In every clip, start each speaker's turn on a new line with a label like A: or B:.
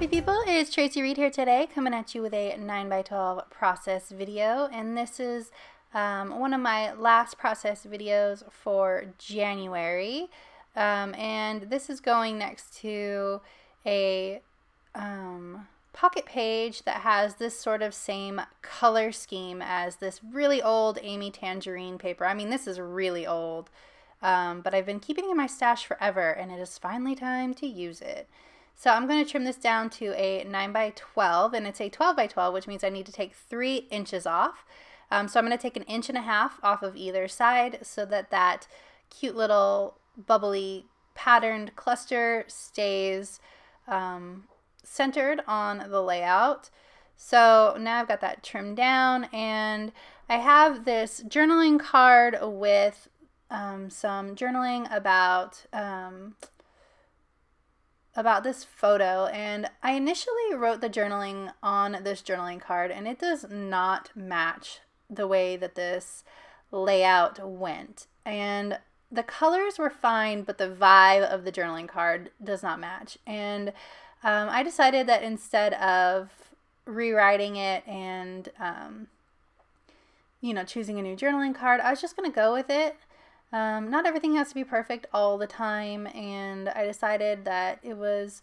A: happy people, it's Tracy Reed here today, coming at you with a 9x12 process video, and this is one of my last process videos for January, and this is going next to a pocket page that has this sort of same color scheme as this really old Amy Tangerine paper. I mean, this is really old, but I've been keeping it in my stash forever, and it is finally time to use it. So I'm going to trim this down to a 9x12, and it's a 12x12, which means I need to take 3 inches off. So I'm going to take 1.5 inches off of either side so that that cute little bubbly patterned cluster stays centered on the layout. So now I've got that trimmed down, and I have this journaling card with some journaling about this photo, and I initially wrote the journaling on this journaling card, and it does not match the way that this layout went. And the colors were fine, but the vibe of the journaling card does not match. And I decided that instead of rewriting it and choosing a new journaling card, I was just going to go with it. Not everything has to be perfect all the time, and I decided that it was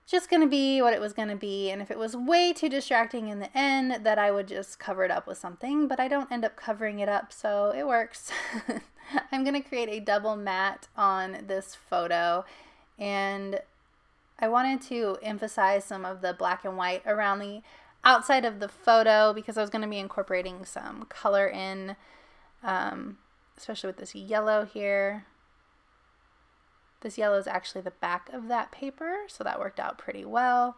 A: just going to be what it was going to be, and if it was way too distracting in the end, that I would just cover it up with something, but I don't end up covering it up, so it works. I'm going to create a double matte on this photo, and I wanted to emphasize some of the black and white around the outside of the photo because I was going to be incorporating some color in, especially with this yellow here. This yellow is actually the back of that paper, so that worked out pretty well.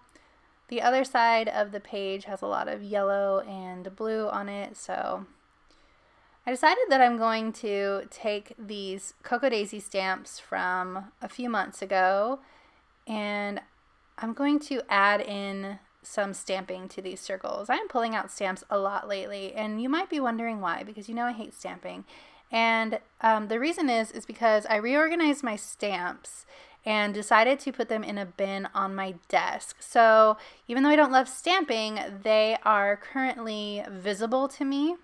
A: The other side of the page has a lot of yellow and blue on it, so I decided that I'm going to take these Cocoa Daisy stamps from a few months ago, and I'm going to add in some stamping to these circles. I am pulling out stamps a lot lately, and you might be wondering why, because you know I hate stamping. And the reason is because I reorganized my stamps and decided to put them in a bin on my desk. So even though I don't love stamping, they are currently visible to me,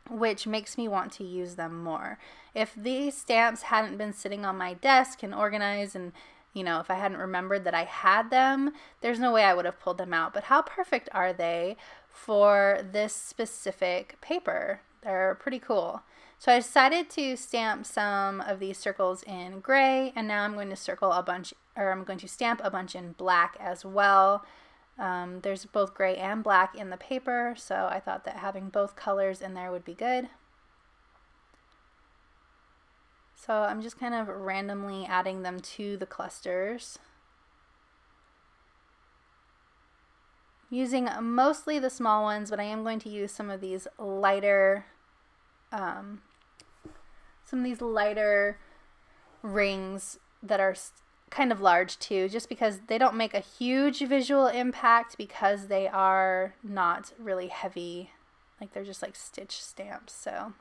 A: which makes me want to use them more. If these stamps hadn't been sitting on my desk and organized, and if I hadn't remembered that I had them, there's no way I would have pulled them out. But how perfect are they for this specific paper? They're pretty cool. So I decided to stamp some of these circles in gray, and now I'm going to stamp a bunch in black as well. There's both gray and black in the paper, so I thought that having both colors in there would be good. So I'm just kind of randomly adding them to the clusters, using mostly the small ones, but I am going to use some of these lighter rings that are kind of large too, just because they don't make a huge visual impact because they are not really heavy, like they're just like stitch stamps. So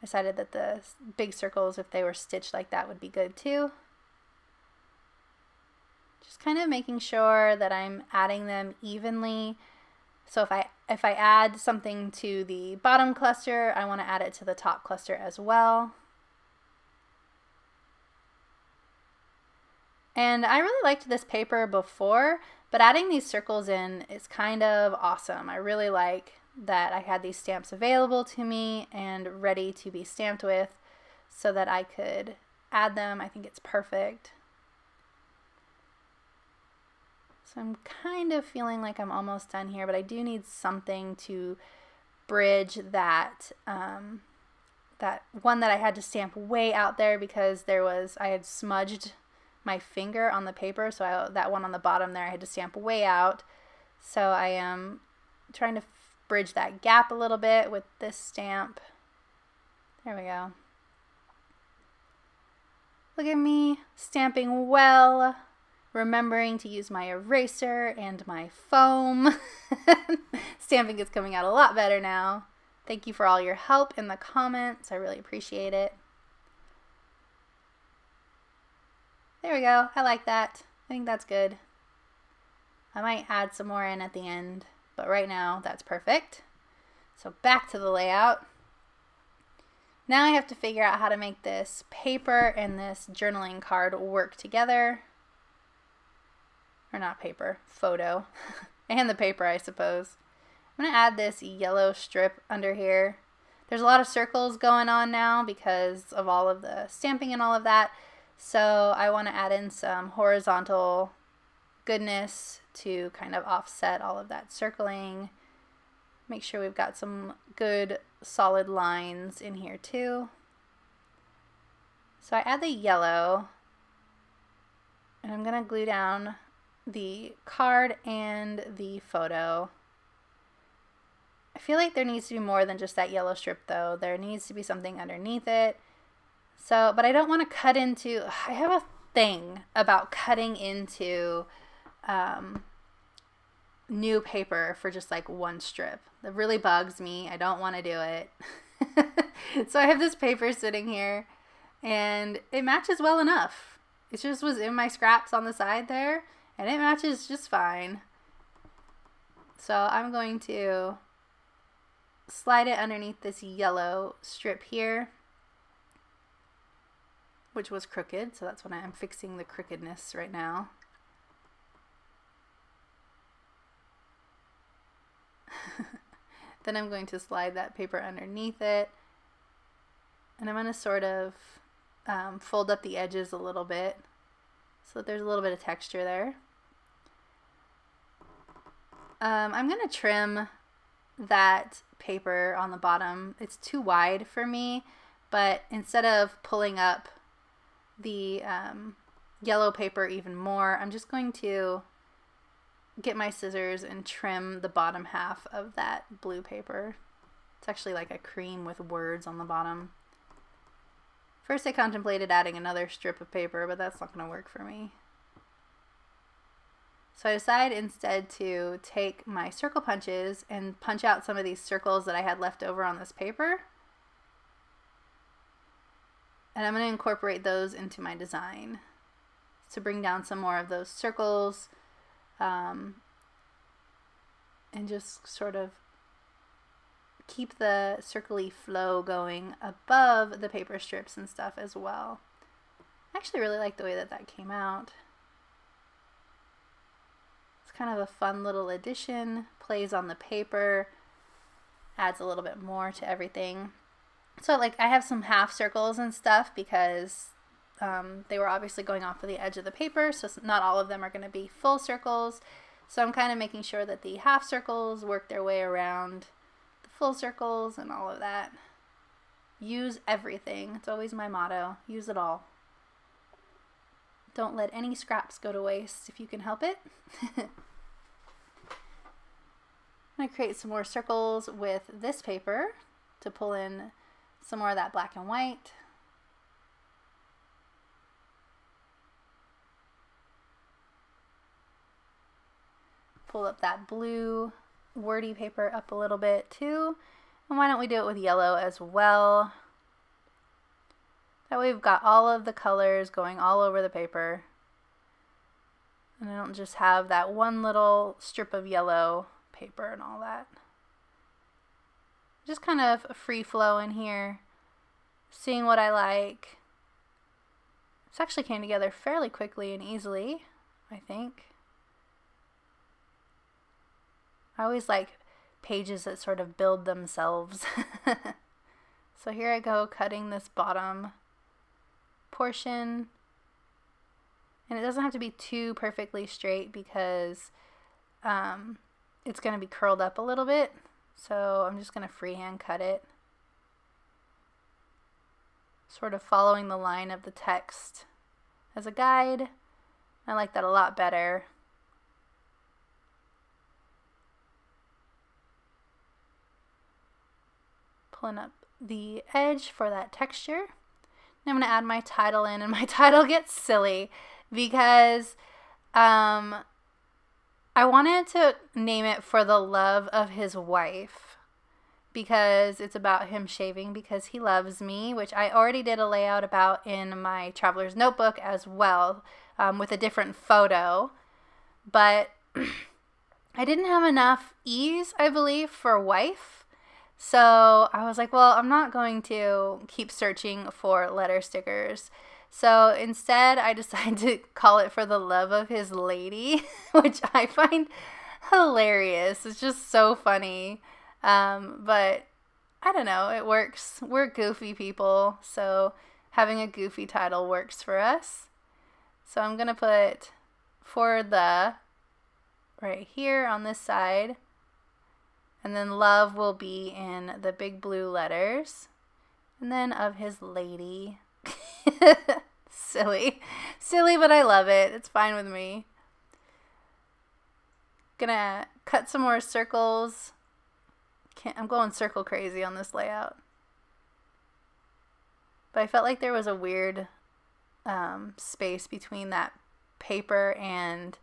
A: I decided that the big circles, if they were stitched like that, would be good too. Just kind of making sure that I'm adding them evenly. So if I add something to the bottom cluster, I want to add it to the top cluster as well. And I really liked this paper before, but adding these circles in is kind of awesome. I really like that I had these stamps available to me and ready to be stamped with so that I could add them. I think it's perfect. So I'm kind of feeling like I'm almost done here, but I do need something to bridge that that one that I had to stamp way out there because I had smudged my finger on the paper, so that one on the bottom there I had to stamp way out. So I am trying to bridge that gap a little bit with this stamp. There we go. Look at me stamping well, remembering to use my eraser and my foam. Stamping is coming out a lot better now. Thank you for all your help in the comments. I really appreciate it. There we go. I like that. I think that's good. I might add some more in at the end, but right now that's perfect. So back to the layout. Now I have to figure out how to make this paper and this journaling card work together. Or not paper, photo. And the paper, I suppose. I'm going to add this yellow strip under here. There's a lot of circles going on now because of all of the stamping and all of that. So I want to add in some horizontal goodness to kind of offset all of that circling. Make sure we've got some good solid lines in here too. So I add the yellow and I'm going to glue down the card and the photo. I feel like there needs to be more than just that yellow strip though. There needs to be something underneath it. So, but I don't want to cut into, I have a thing about cutting into new paper for just like one strip. That really bugs me. I don't want to do it. So I have this paper sitting here and it matches well enough. It just was in my scraps on the side there and it matches just fine. So I'm going to slide it underneath this yellow strip here, which was crooked, so that's when I'm fixing the crookedness right now. Then I'm going to slide that paper underneath it, and I'm going to sort of fold up the edges a little bit so that there's a little bit of texture there. I'm going to trim that paper on the bottom. It's too wide for me, but instead of pulling up the yellow paper even more, I'm just going to get my scissors and trim the bottom half of that blue paper. It's actually like a cream with words on the bottom. First I contemplated adding another strip of paper, but that's not going to work for me. So I decided instead to take my circle punches and punch out some of these circles that I had left over on this paper. And I'm going to incorporate those into my design to bring down some more of those circles and just sort of keep the circle-y flow going above the paper strips and stuff as well. I actually really like the way that that came out. It's kind of a fun little addition, plays on the paper, adds a little bit more to everything. So like I have some half circles and stuff because they were obviously going off of the edge of the paper, so not all of them are going to be full circles. So I'm kind of making sure that the half circles work their way around the full circles and all of that. Use everything. It's always my motto. Use it all. Don't let any scraps go to waste if you can help it. I'm going to create some more circles with this paper to pull in some more of that black and white. Pull up that blue wordy paper up a little bit too. And why don't we do it with yellow as well? That way we've got all of the colors going all over the paper. And I don't just have that one little strip of yellow paper and all that. Just kind of a free flow in here. Seeing what I like. This actually came together fairly quickly and easily, I think. I always like pages that sort of build themselves. So here I go cutting this bottom portion. And it doesn't have to be too perfectly straight because it's going to be curled up a little bit. So I'm just going to freehand cut it. Sort of following the line of the text as a guide. I like that a lot better. Pulling up the edge for that texture. And I'm going to add my title in, and my title gets silly because I wanted to name it For the Love of His Wife because it's about him shaving because he loves me, which I already did a layout about in my Traveler's Notebook as well with a different photo. But I didn't have enough E's, I believe, for wife. So I was like, well, I'm not going to keep searching for letter stickers. So instead, I decided to call it For the Love of His Lady, which I find hilarious. It's just so funny. But I don't know, it works. We're goofy people, so having a goofy title works for us. So I'm going to put For the right here on this side. And then love will be in the big blue letters. And then of his lady. Silly. Silly, but I love it. It's fine with me. Gonna cut some more circles. I'm going circle crazy on this layout. But I felt like there was a weird space between that paper and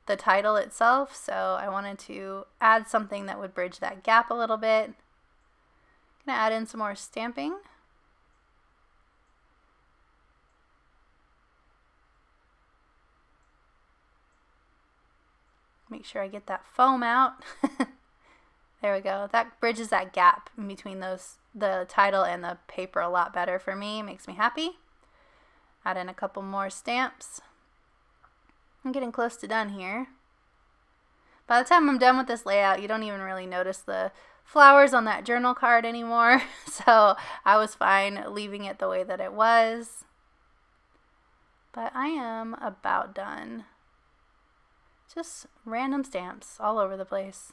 A: the title itself, so I wanted to add something that would bridge that gap a little bit. I'm gonna add in some more stamping. Make sure I get that foam out. There we go. That bridges that gap in between the title and the paper a lot better for me. Makes me happy. Add in a couple more stamps. I'm getting close to done here. By the time I'm done with this layout, you don't even really notice the flowers on that journal card anymore. So I was fine leaving it the way that it was. But I am about done. Just random stamps all over the place.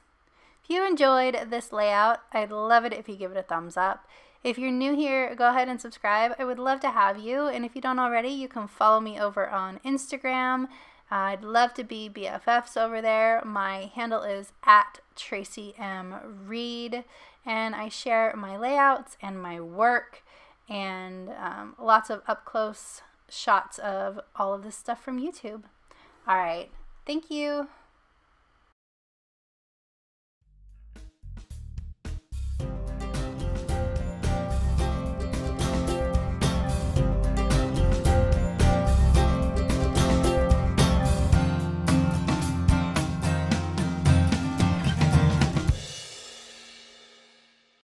A: If you enjoyed this layout, I'd love it if you give it a thumbs up. If you're new here, go ahead and subscribe. I would love to have you. And if you don't already, you can follow me over on Instagram. I'd love to be BFFs over there. My handle is @TracyMReed, and I share my layouts and my work and lots of up-close shots of all of this stuff from YouTube. All right, thank you.